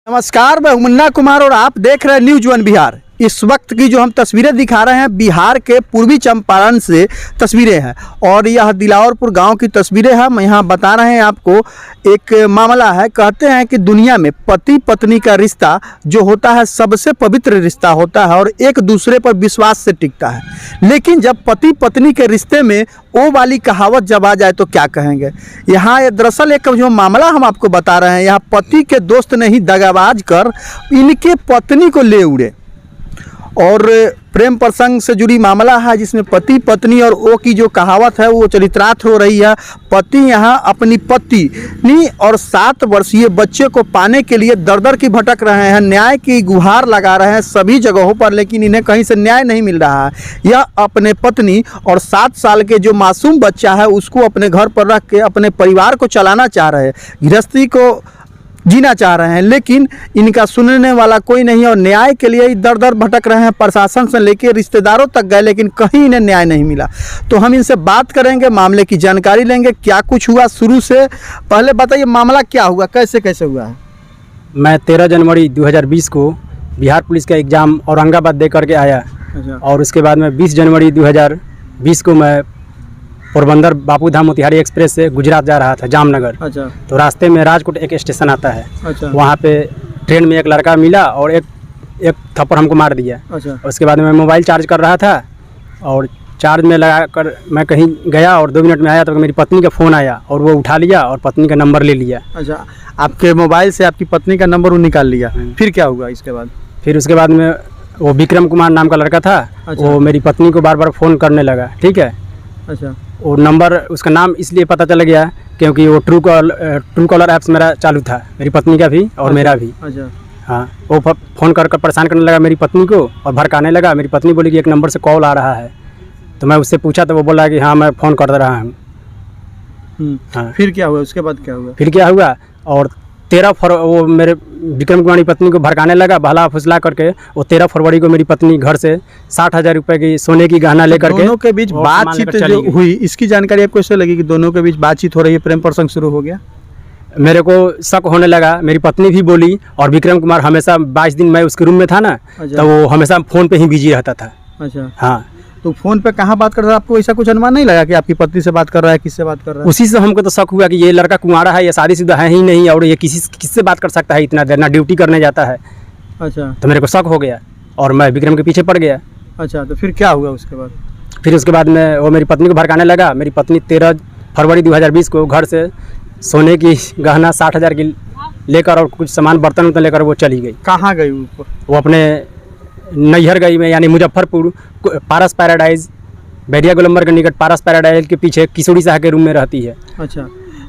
नमस्कार, मैं मुन्ना कुमार और आप देख रहे हैं न्यूज वन बिहार। इस वक्त की जो हम तस्वीरें दिखा रहे हैं बिहार के पूर्वी चंपारण से तस्वीरें हैं और यह दिलावरपुर गांव की तस्वीरें हैं। हम यहाँ बता रहे हैं आपको एक मामला है। कहते हैं कि दुनिया में पति पत्नी का रिश्ता जो होता है सबसे पवित्र रिश्ता होता है और एक दूसरे पर विश्वास से टिकता है। लेकिन जब पति पत्नी के रिश्ते में वो वाली कहावत जब आ जाए तो क्या कहेंगे। यहाँ दरअसल एक जो मामला हम आपको बता रहे हैं, यहाँ पति के दोस्त ने ही दगाबाज कर इनके पत्नी को ले उड़े और प्रेम प्रसंग से जुड़ी मामला है जिसमें पति पत्नी और वो की जो कहावत है वो चरितार्थ हो रही है। पति यहाँ अपनी पत्नी और 7 वर्षीय बच्चे को पाने के लिए दर दर की भटक रहे हैं, न्याय की गुहार लगा रहे हैं सभी जगहों पर, लेकिन इन्हें कहीं से न्याय नहीं मिल रहा है। यह अपने पत्नी और 7 साल के जो मासूम बच्चा है उसको अपने घर पर रख के अपने परिवार को चलाना चाह रहे हैं, गृहस्थी को जीना चाह रहे हैं, लेकिन इनका सुनने वाला कोई नहीं और न्याय के लिए दर दर भटक रहे हैं। प्रशासन से लेकर रिश्तेदारों तक गए लेकिन कहीं इन्हें न्याय नहीं मिला। तो हम इनसे बात करेंगे, मामले की जानकारी लेंगे, क्या कुछ हुआ शुरू से। पहले बताइए मामला क्या हुआ, कैसे कैसे हुआ है। मैं 13 जनवरी 2020 को बिहार पुलिस का एग्ज़ाम औरंगाबाद दे करके आया। और उसके बाद में 20 जनवरी 2020 को मैं पोरबंदर बापू धाम मोतिहारी एक्सप्रेस से गुजरात जा रहा था, जामनगर। अच्छा। तो रास्ते में राजकोट एक स्टेशन आता है। अच्छा। वहाँ पे ट्रेन में एक लड़का मिला और एक थप्पड़ हमको मार दिया। अच्छा। उसके बाद मैं मोबाइल चार्ज कर रहा था और चार्ज में लगा कर मैं कहीं गया और 2 मिनट में आया तो मेरी पत्नी का फ़ोन आया और वो उठा लिया और पत्नी का नंबर ले लिया। अच्छा, आपके मोबाइल से आपकी पत्नी का नंबर वो निकाल लिया, फिर क्या हुआ इसके बाद? फिर उसके बाद में वो विक्रम कुमार नाम का लड़का था। अच्छा। वो मेरी पत्नी को बार बार फ़ोन करने लगा। ठीक है। अच्छा। वो नंबर उसका नाम इसलिए पता चल गया क्योंकि वो ट्रू कॉलर ऐप्स मेरा चालू था, मेरी पत्नी का भी और मेरा भी। अच्छा। हाँ, वो फ़ोन कर परेशान करने लगा मेरी पत्नी को और भड़काने लगा। मेरी पत्नी बोली कि एक नंबर से कॉल आ रहा है। तो मैं उससे पूछा तो वो बोला कि हाँ मैं फ़ोन कर रहा हूँ। हाँ, फिर क्या हुआ उसके बाद क्या हुआ? फिर क्या हुआ और 13 फरवरी वो मेरे विक्रम कुमार की पत्नी को भड़काने लगा, भला फुसला करके। वो 13 फरवरी को मेरी पत्नी घर से 60,000 रुपये की सोने की गहना लेकर के दोनों के बीच बातचीत जो हुई इसकी जानकारी आपको कैसे लगी कि दोनों के बीच बातचीत हो रही है, प्रेम प्रसंग शुरू हो गया? मेरे को शक होने लगा। मेरी पत्नी भी बोली और विक्रम कुमार हमेशा 22 दिन मैं उसके रूम में था ना। अच्छा। तो वो हमेशा फ़ोन पे ही बिजी रहता था। अच्छा। हाँ। तो फ़ोन पे कहाँ बात कर रहा है, आपको ऐसा कुछ अनुमान नहीं लगा कि आपकी पत्नी से बात कर रहा है, किससे बात कर रहा है? उसी से हमको तो शक हुआ कि ये लड़का कुंवारा है, ये शादीशुदा है ही नहीं और ये किससे बात कर सकता है इतना देर, ना ड्यूटी करने जाता है। अच्छा। तो मेरे को शक हो गया और मैं विक्रम के पीछे पड़ गया। अच्छा, तो फिर क्या हुआ उसके बाद? फिर उसके बाद में वो मेरी पत्नी को भड़काने लगा। मेरी पत्नी 13 फरवरी 2020 को घर से सोने की गहना 60,000 की लेकर और कुछ सामान बर्तन उर्तन लेकर वो चली गई। कहाँ गई वो अपने नैहर गई में, यानी मुजफ्फरपुर पारस पैराडाइज, बैरिया गोलंबर के निकट पारस पैराडाइज के पीछे किशोरी शाह के रूम में रहती है। अच्छा,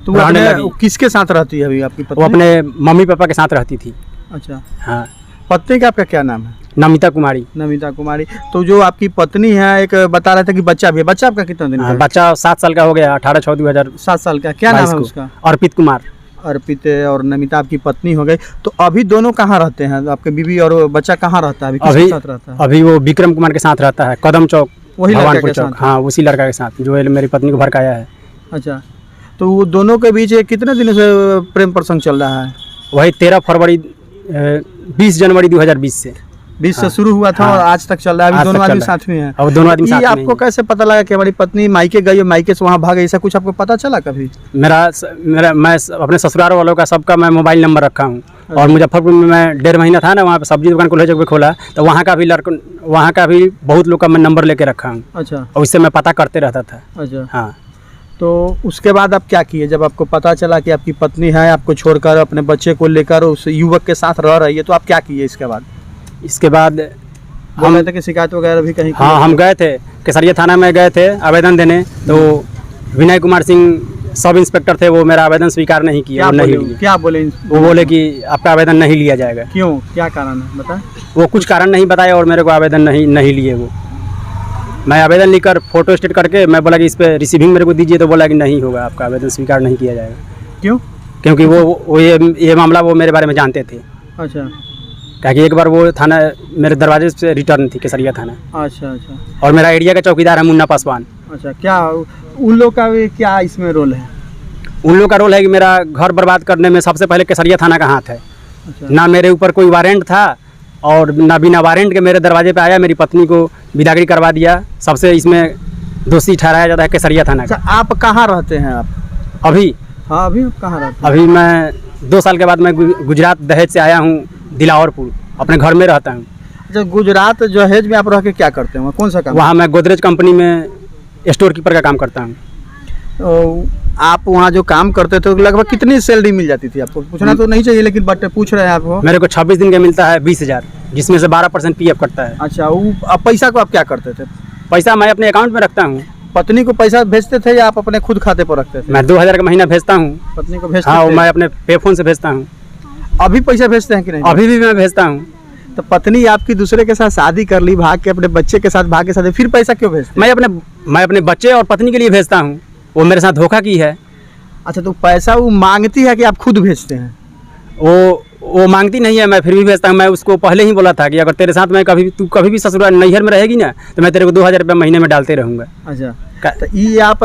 तो वो किसके साथ रहती है अभी आपकी पत्नी? वो अपने मम्मी पापा के साथ रहती थी। अच्छा। हाँ। पत्नी का आपका क्या नाम है? नमिता कुमारी। नमिता कुमारी। तो जो आपकी पत्नी है, एक बता रहे थे कि बच्चा भी है, बच्चा आपका कितना दिन का है? बच्चा 7 साल का हो गया, 18/6/2000। 7 साल का। क्या नाम है उसका? अर्पित कुमार। अर्पित और नमिता आपकी पत्नी हो गई। तो अभी दोनों कहाँ रहते हैं, आपके बीवी और बच्चा कहाँ रहता है अभी? किसके साथ रहता है अभी? वो विक्रम कुमार के साथ रहता है, कदम चौक, वही भगवानपुर चौक। हाँ, उसी लड़का के साथ जो मेरी पत्नी को भड़काया है। अच्छा, तो वो दोनों के बीच कितने दिनों से प्रेम प्रसंग चल रहा है? वही 13 फरवरी 20 जनवरी 2020 से 20 से शुरू हुआ था। और आज तक चल रहा है। अभी दोनों आदमी साथ में हैं। और दोनों आदमी साथ में। आपको कैसे पता लगा कि हमारी पत्नी मायके गई और मायके से वहाँ भाग गई, ऐसा कुछ आपको पता चला कभी? मैं अपने ससुराल वालों का सबका मैं मोबाइल नंबर रखा हूँ। और मुजफ्फरपुर में मैं 1.5 महीना था ना, वहाँ पे सब्जी दुकान खुले जगह खोला तो वहाँ का भी बहुत लोग का मैं नंबर लेके रखा हूँ। अच्छा। और उससे मैं पता करते रहता था। अच्छा। हाँ। तो उसके बाद आप क्या किए जब आपको पता चला कि आपकी पत्नी है आपको छोड़कर अपने बच्चे को लेकर उस युवक के साथ रह रही है, तो आप क्या किए इसके बाद? इसके बाद हम कि शिकायत वगैरह भी कहीं? हाँ, हम गए थे केसरिया थाना में, गए थे आवेदन देने। तो विनय कुमार सिंह सब इंस्पेक्टर थे, वो मेरा आवेदन स्वीकार नहीं किया। क्या बोले? वो बोले कि आपका आवेदन नहीं लिया जाएगा। क्यों, क्या कारण है बता? वो कुछ कारण नहीं बताया और मेरे को आवेदन नहीं लिए। वो मैं आवेदन लिखकर फोटो स्टेट करके मैं बोला कि इस पर रिसीविंग मेरे को दीजिए, तो बोला कि नहीं होगा, आपका आवेदन स्वीकार नहीं किया जाएगा। क्यों? क्योंकि वो ये मामला वो मेरे बारे में जानते थे। अच्छा। ताकि एक बार वो थाना मेरे दरवाजे से रिटर्न थी, केसरिया थाना। अच्छा। अच्छा। और मेरा एरिया का चौकीदार है मुन्ना पासवान। अच्छा, क्या उन लोग का भी क्या इसमें रोल है? उन लोग का रोल है कि मेरा घर बर्बाद करने में सबसे पहले केसरिया थाना का हाथ है। ना मेरे ऊपर कोई वारंट था और ना बिना वारंट के मेरे दरवाजे पे आया, मेरी पत्नी को विदागरी करवा दिया। सबसे इसमें दोषी ठहराया जाता है केसरिया थाना अच्छा, का। आप कहाँ रहते हैं आप? अभी हाँ, अभी आप कहाँ रहते हैं? अभी मैं 2 साल के बाद मैं गुजरात दहेज से आया हूँ, दिलावरपुर, अपने घर में रहता हूँ। अच्छा, गुजरात दहेज में आप रह के क्या करते हैं? वहाँ कौन सा काम? वहाँ मैं गोदरेज कंपनी में स्टोर कीपर का काम करता हूँ। तो आप वहाँ जो काम करते थे तो लगभग कितनी सैलरी मिल जाती थी आपको? पूछना तो नहीं चाहिए लेकिन बट पूछ रहे हैं आपको। मेरे को 26 दिन का मिलता है 20,000, जिसमें से 12% पीएफ कटता है। अच्छा, वो अब पैसा को आप क्या करते थे? पैसा मैं अपने अकाउंट में रखता हूँ। पत्नी को पैसा भेजते थे या आप अपने खुद खाते पर रखते थे? मैं 2,000 का महीना भेजता हूँ। पत्नी को भेजते हाँ, थे? मैं अपने पे फोन से भेजता हूँ। अभी पैसा भेजते हैं कि नहीं? अभी भी मैं भेजता हूँ। तो पत्नी आपकी दूसरे के साथ शादी कर ली, भाग के अपने बच्चे के साथ भाग के साथ, फिर पैसा क्यों भेजते? मैं अपने बच्चे और पत्नी के लिए भेजता हूँ। वो मेरे साथ धोखा की है। अच्छा, तो पैसा वो मांगती है कि आप खुद भेजते हैं? वो मांगती नहीं है, मैं फिर भी भेजता हूँ। मैं उसको पहले ही बोला था कि अगर तेरे साथ मैं तू कभी भी ससुराल नैहर में रहेगी ना, तो मैं तेरे को 2,000 रुपये महीने में डालते रहूँगा। अच्छा, तो ये आप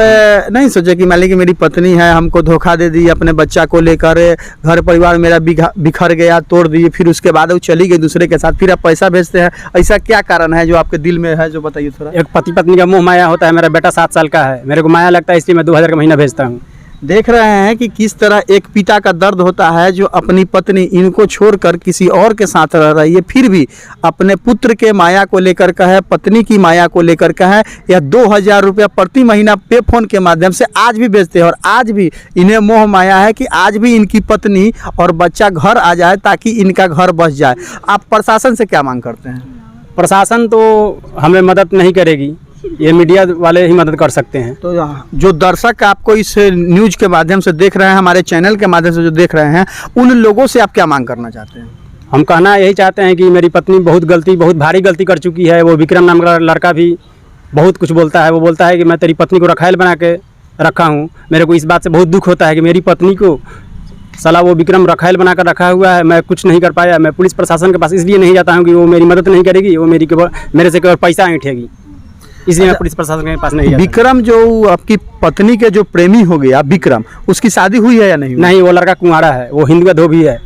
नहीं सोचे कि मान लीजिए कि मेरी पत्नी है, हमको धोखा दे दी, अपने बच्चा को लेकर घर परिवार मेरा बिखर गया, तोड़ दिए, फिर उसके बाद वो चली गई दूसरे के साथ, फिर आप पैसा भेजते हैं? ऐसा क्या कारण है जो आपके दिल में है, जो बताइए थोड़ा। एक पति पत्नी का मोह माया होता है। मेरा बेटा 7 साल का है, मेरे को माया लगता है, इसलिए मैं 2,000 का महीना भेजता हूँ। देख रहे हैं कि किस तरह एक पिता का दर्द होता है जो अपनी पत्नी इनको छोड़कर किसी और के साथ रह रही है, फिर भी अपने पुत्र के माया को लेकर का है, पत्नी की माया को लेकर का है, या 2,000 रुपया प्रति महीना पे फोन के माध्यम से आज भी भेजते हैं। और आज भी इन्हें मोह माया है कि आज भी इनकी पत्नी और बच्चा घर आ जाए ताकि इनका घर बस जाए। आप प्रशासन से क्या मांग करते हैं? प्रशासन तो हमें मदद नहीं करेगी, ये मीडिया वाले ही मदद कर सकते हैं। तो जो दर्शक आपको इस न्यूज के माध्यम से देख रहे हैं, हमारे चैनल के माध्यम से जो देख रहे हैं, उन लोगों से आप क्या मांग करना चाहते हैं? हम कहना यही चाहते हैं कि मेरी पत्नी बहुत भारी गलती कर चुकी है। वो विक्रम नाम का लड़का भी बहुत कुछ बोलता है। वो बोलता है कि मैं तेरी पत्नी को रखायल बना के रखा हूँ। मेरे को इस बात से बहुत दुख होता है कि मेरी पत्नी को साला वो विक्रम रखायल बना कर रखा हुआ है, मैं कुछ नहीं कर पाया। मैं पुलिस प्रशासन के पास इसलिए नहीं जाता हूँ कि वो मेरी मदद नहीं करेगी, वो मेरे से केवल पैसा ऐंठेगी, इसलिए मैं पुलिस प्रशासन के पास नहीं जाता। विक्रम जो आपकी पत्नी के जो प्रेमी हो गया विक्रम, उसकी शादी हुई है या नहीं हुई? नहीं, वो लड़का कुंवारा है, वो हिंदू का धोबी है।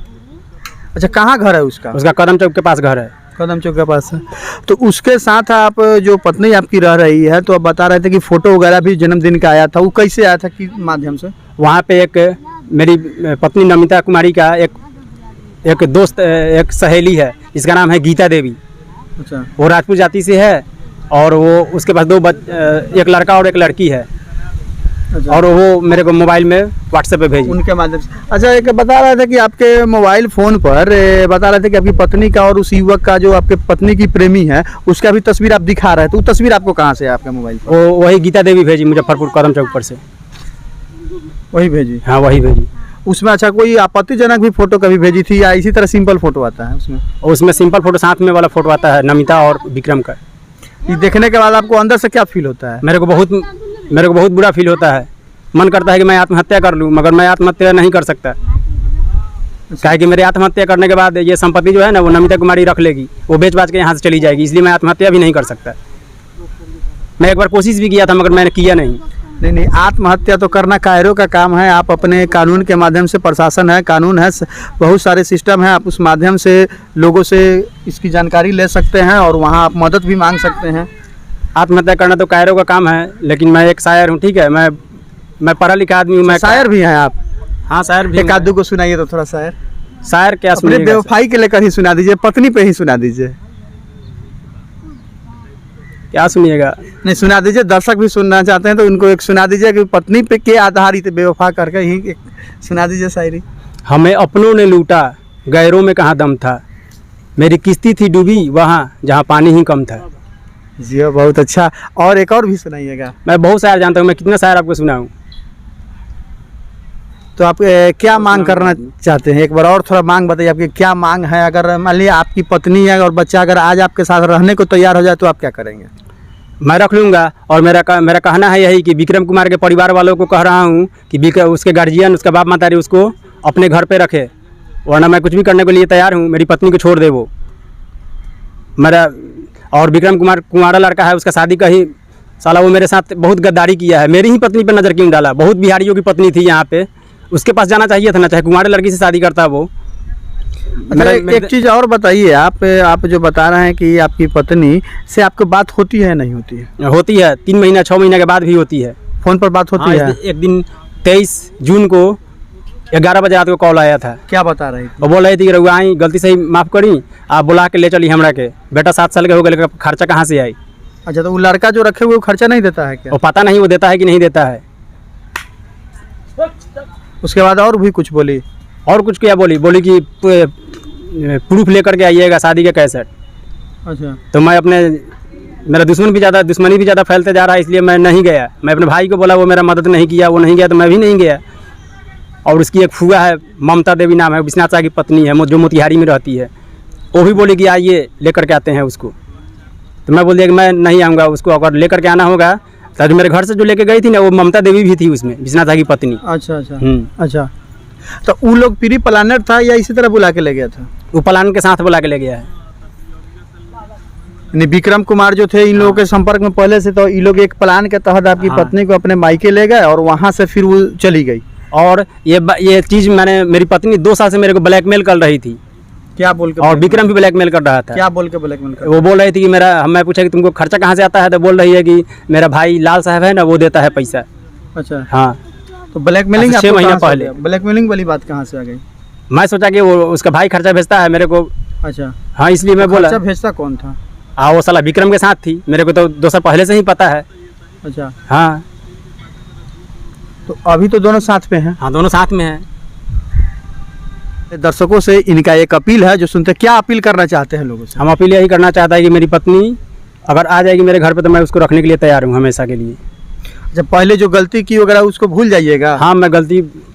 अच्छा, कहाँ घर है उसका? उसका कदम चौक के पास घर है। कदम चौक के पास है। तो उसके साथ आप जो पत्नी आपकी रह रही है, तो आप बता रहे थे कि फोटो वगैरह भी जन्मदिन का आया था, वो कैसे आया था, किस माध्यम से? वहाँ पे एक मेरी पत्नी नमिता कुमारी का एक दोस्त, एक सहेली है, इसका नाम है गीता देवी। अच्छा, वो राजपूत जाति से है और वो उसके पास एक लड़का और एक लड़की है। अच्छा। और वो मेरे को मोबाइल में व्हाट्सएप पे भेजी उनके माध्यम से। अच्छा, एक बता रहे थे कि आपके मोबाइल फ़ोन पर बता रहे थे कि आपकी पत्नी का और उस युवक का जो आपके पत्नी की प्रेमी है उसका भी तस्वीर आप दिखा रहे थे। तो वो तस्वीर आपको कहाँ से है आपके मोबाइल पर? वो वही गीता देवी भेजी, मुजफ्फरपुर कदम चौक पर से। वही भेजी? हाँ, वही भेजी। उसमें अच्छा कोई आपत्तिजनक भी फोटो कभी भेजी थी या इसी तरह सिंपल फोटो आता है उसमें? और उसमें सिंपल फोटो, साथ में वाला फोटो आता है नमिता और विक्रम का। ये देखने के बाद आपको अंदर से क्या फील होता है? मेरे को बहुत बुरा फील होता है। मन करता है कि मैं आत्महत्या कर लूँ, मगर मैं आत्महत्या नहीं कर सकता। काहे कि मेरे आत्महत्या करने के बाद ये संपत्ति जो है ना, वो नमिता कुमारी रख लेगी, वो बेच बाच के यहाँ से चली जाएगी, इसलिए मैं आत्महत्या भी नहीं कर सकता। मैं एक बार कोशिश भी किया था मगर मैंने किया नहीं। नहीं, आत्महत्या तो करना कायरों का काम है। आप अपने कानून के माध्यम से, प्रशासन है, कानून है, बहुत सारे सिस्टम है, आप उस माध्यम से लोगों से इसकी जानकारी ले सकते हैं और वहाँ आप मदद भी मांग सकते हैं। आत्महत्या करना तो कायरों का काम है, लेकिन मैं एक शायर हूँ, ठीक है, मैं पढ़ा लिखा आदमी हूँ। मैं शायर भी हैं आप? हाँ, शायर भी। एक आध को सुनाइए तो थोड़ा शायर। शायर क्या अपने सुनिएगा? बेवफाई के लेकर ही सुना दीजिए, पत्नी पे ही सुना दीजिए। क्या सुनिएगा? नहीं, सुना दीजिए, दर्शक भी सुनना चाहते हैं तो उनको एक सुना दीजिए कि पत्नी पे के आधारित बेवफा करके ही एक सुना दीजिए शायरी। हमें अपनों ने लूटा, गैरों में कहाँ दम था, मेरी किस्ती थी डूबी वहाँ जहाँ पानी ही कम था। जी बहुत अच्छा। और एक और भी सुनाइएगा। मैं बहुत शायर जानता हूँ, मैं कितना शायर आपको सुनाऊँ। तो आप क्या मांग करना चाहते हैं? एक बार और थोड़ा मांग बताइए, आपकी क्या मांग है? अगर मान लीजिए आपकी पत्नी है और बच्चा अगर आज आपके साथ रहने को तैयार हो जाए तो आप क्या करेंगे? मैं रख लूँगा। और मेरा कहना है यही कि विक्रम कुमार के परिवार वालों को कह रहा हूँ कि उसके गार्जियन, उसका बाप मातारी उसको अपने घर पे रखे, वरना मैं कुछ भी करने के लिए तैयार हूँ। मेरी पत्नी को छोड़ दे वो मेरा। और विक्रम कुमार कुंवारा लड़का है, उसका शादी का ही साला वो मेरे साथ बहुत गद्दारी किया है। मेरी ही पत्नी पे नज़र क्यों डाला? बहुत बिहारियों की पत्नी थी यहाँ पे, उसके पास जाना चाहिए था ना, चाहे कुंवारे लड़की से शादी करता वो। अच्छा, एक चीज़ और बताइए, आप जो बता रहे हैं कि आपकी पत्नी से आपकी बात होती है नहीं होती है? होती है, 3 महीना 6 महीने के बाद भी होती है। फ़ोन पर बात होती है? एक दिन 23 जून को 11 बजे रात को कॉल आया था। क्या बता रही थी? वो बोल रही थी कि रघुआ आई गलती से ही माफ़ करी, आप बुला के ले चली हमरा के, बेटा 7 साल के हो गए, खर्चा कहाँ से आई? अच्छा, तो वो लड़का जो रखे हुए वो खर्चा नहीं देता है क्या? वो पता नहीं वो देता है कि नहीं देता है। उसके बाद और भी कुछ बोली? और कुछ क्या बोली कि प्रूफ लेकर के आइएगा शादी के कैसेट। अच्छा, तो मैं मेरा दुश्मनी भी ज़्यादा फैलते जा रहा है, इसलिए मैं नहीं गया। मैं अपने भाई को बोला, वो मेरा मदद नहीं किया, वो नहीं गया तो मैं भी नहीं गया। और उसकी एक फूआ है, ममता देवी नाम है, विश्वनाथ शाह की पत्नी है, जो मोतिहारी में रहती है, वो भी बोली कि आइए लेकर के आते हैं उसको। तो मैं बोल दिया कि मैं नहीं आऊँगा, उसको अगर लेकर के आना होगा तो जो मेरे घर से जो लेके गई थी ना, वो ममता देवी भी थी उसमें, विश्वनाथ शाह की पत्नी। अच्छा अच्छा अच्छा। तो वो लोग प्री प्लानर था या इसी तरह बुला के ले गया था? वो प्लान के साथ बुला के ले गया है। यानी विक्रम कुमार जो थे इन लोगों के संपर्क में पहले से, तो ये लोग एक प्लान के तहत आपकी पत्नी को अपने मायके ले गए और वहाँ से फिर वो चली गई। और ये चीज़ मेरी पत्नी 2 साल से मेरे को ब्लैकमेल कर रही थी। क्या बोल के? और विक्रम भी ब्लैकमेल कर रहा था। क्या बोल के ब्लैकमेल कर? वो बोल रही थी कि मैं पूछा कि तुमको खर्चा कहाँ से आता है, तो बोल रही है कि मेरा भाई लाल साहब है ना, वो देता है पैसा। अच्छा, हाँ। तो ब्लैकमेलिंग 6 महीना पहले ब्लैकमेलिंग वाली बात कहाँ से आ गई? मैं सोचा कि वो उसका भाई खर्चा भेजता है मेरे को। अच्छा, हाँ, इसलिए मैं बोला। खर्चा भेजता कौन था? वो साला विक्रम के साथ थी, मेरे को तो 2 साल पहले से ही पता है। अच्छा, हाँ। तो अभी तो दोनों साथ में हैं? हाँ, दोनों साथ में हैं। दर्शकों से इनका एक अपील है जो सुनते, क्या अपील करना चाहते हैं लोगों से? हम अपील यही करना चाहता है कि मेरी पत्नी अगर आ जाएगी मेरे घर पे तो मैं उसको रखने के लिए तैयार हूँ हमेशा के लिए। जब पहले जो गलती की वगैरह उसको भूल जाइएगा। हाँ, मैं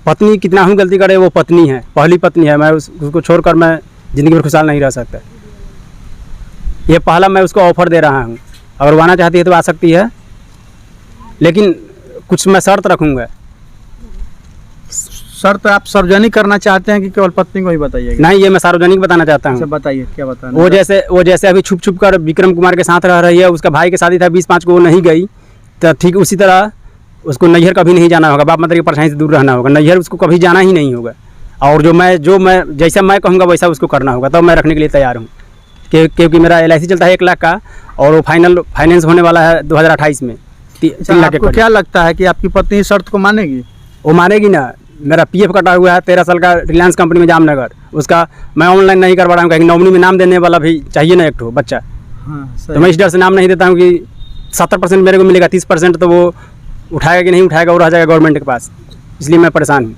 पत्नी कितना हूँ गलती करे, वो पत्नी है, पहली पत्नी है, मैं उसको छोड़कर मैं ज़िंदगी में खुशहाल नहीं रह सकता। ये पहला मैं उसको ऑफ़र दे रहा हूँ, अगर वो आना चाहती है तो आ सकती है, लेकिन कुछ मैं शर्त रखूँगा। शर्त आप सार्वजनिक करना चाहते हैं कि केवल पत्नी को ही बताइएगा? नहीं, ये मैं सार्वजनिक बताना चाहता हूँ। बताइए, क्या बताना? वो जैसे अभी छुप कर विक्रम कुमार के साथ रह रही है, उसका भाई की शादी था 20/5 को, वो नहीं गई, तो ठीक उसी तरह उसको नैहर कभी नहीं जाना होगा, बाप माता की परेशानी से दूर रहना होगा, नैहर उसको कभी जाना ही नहीं होगा। और जो मैं जैसा मैं कहूँगा वैसा उसको करना होगा, तब मैं रखने के लिए तैयार हूँ। क्योंकि मेरा LIC चलता है 1 लाख का, और वो फाइनेंस होने वाला है 2028 में 3 लाख आपको क्या लगता है कि आपकी पत्नी शर्त को मानेगी? वो मानेगी ना। मेरा PF कटा हुआ है 13 साल का रिलायंस कंपनी में जामनगर, उसका मैं ऑनलाइन नहीं करवा रहा हूँ, कहीं नॉमिनी में नाम देने वाला भी चाहिए ना एक ठो बच्चा। हाँ, तो मैं इस डर से नाम नहीं देता हूँ कि 70% मेरे को मिलेगा, 30% तो वो उठाएगा कि नहीं उठाएगा, वो रह जाएगा गवर्नमेंट के पास, इसलिए मैं परेशान हूँ।